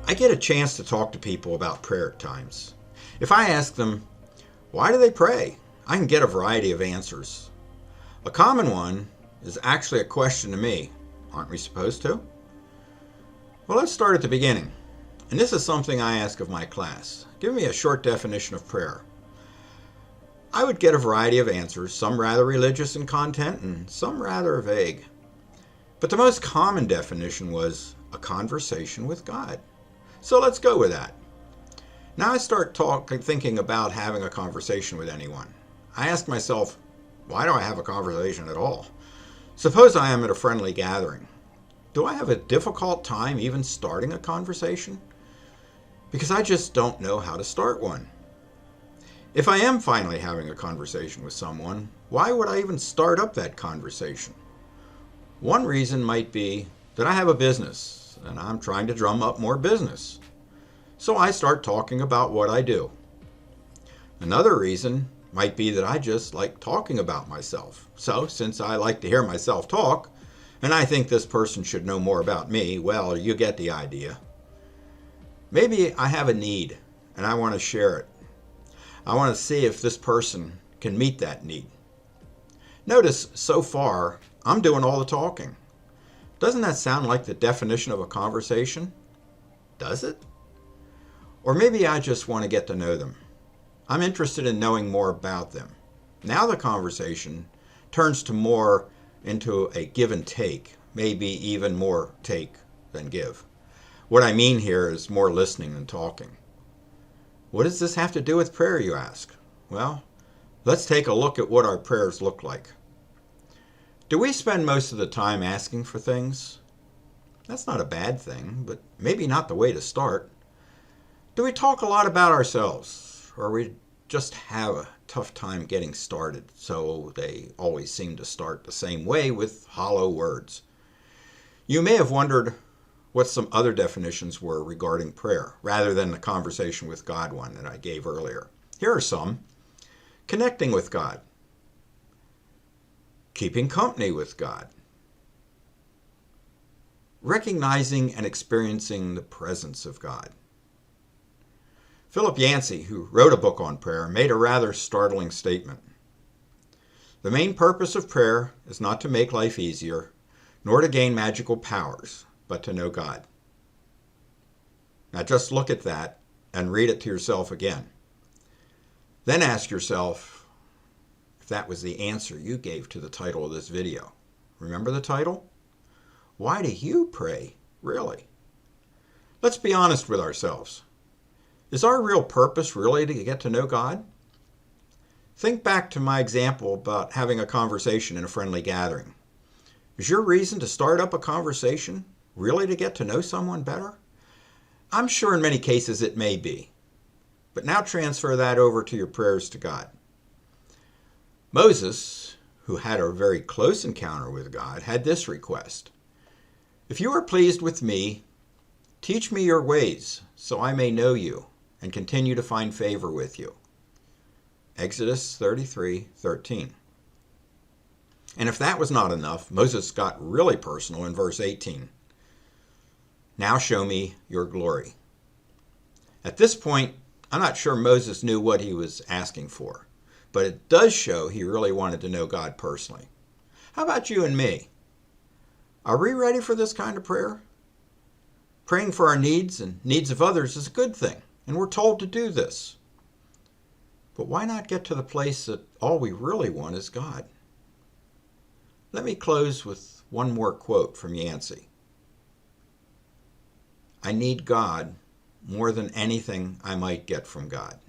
I get a chance to talk to people about prayer at times. If I ask them, why do they pray? I can get a variety of answers. A common one is actually a question to me. Aren't we supposed to? Well, let's start at the beginning. And this is something I ask of my class. Give me a short definition of prayer. I would get a variety of answers, some rather religious in content and some rather vague. But the most common definition was a conversation with God. So let's go with that. Now I start thinking about having a conversation with anyone. I ask myself, why do I have a conversation at all? Suppose I am at a friendly gathering. Do I have a difficult time even starting a conversation? Because I just don't know how to start one. If I am finally having a conversation with someone, why would I even start up that conversation? One reason might be that I have a business and I'm trying to drum up more business. So I start talking about what I do. Another reason might be that I just like talking about myself. So since I like to hear myself talk, and I think this person should know more about me, well, you get the idea. Maybe I have a need and I want to share it. I want to see if this person can meet that need. Notice, so far, I'm doing all the talking. Doesn't that sound like the definition of a conversation? Does it? Or maybe I just want to get to know them. I'm interested in knowing more about them. Now the conversation turns to more into a give and take, maybe even more take than give. What I mean here is more listening than talking. What does this have to do with prayer, you ask? Well, let's take a look at what our prayers look like. Do we spend most of the time asking for things? That's not a bad thing, but maybe not the way to start. Do we talk a lot about ourselves, or we just have a tough time getting started, so they always seem to start the same way with hollow words? You may have wondered what some other definitions were regarding prayer, rather than the conversation with God one that I gave earlier. Here are some. Connecting with God. Keeping company with God. Recognizing and experiencing the presence of God. Philip Yancey, who wrote a book on prayer, made a rather startling statement. The main purpose of prayer is not to make life easier, nor to gain magical powers, but to know God. Now just look at that and read it to yourself again. Then ask yourself if that was the answer you gave to the title of this video. Remember the title? Why do you pray, really? Let's be honest with ourselves. Is our real purpose really to get to know God? Think back to my example about having a conversation in a friendly gathering. Is your reason to start up a conversation really to get to know someone better? I'm sure in many cases it may be. But now transfer that over to your prayers to God. Moses, who had a very close encounter with God, had this request. If you are pleased with me, teach me your ways so I may know you and continue to find favor with you. Exodus 33:13. And if that was not enough, Moses got really personal in verse 18. Now show me your glory. At this point, I'm not sure Moses knew what he was asking for, but it does show he really wanted to know God personally. How about you and me? Are we ready for this kind of prayer? Praying for our needs and needs of others is a good thing, and we're told to do this. But why not get to the place that all we really want is God? Let me close with one more quote from Yancey. I need God more than anything I might get from God.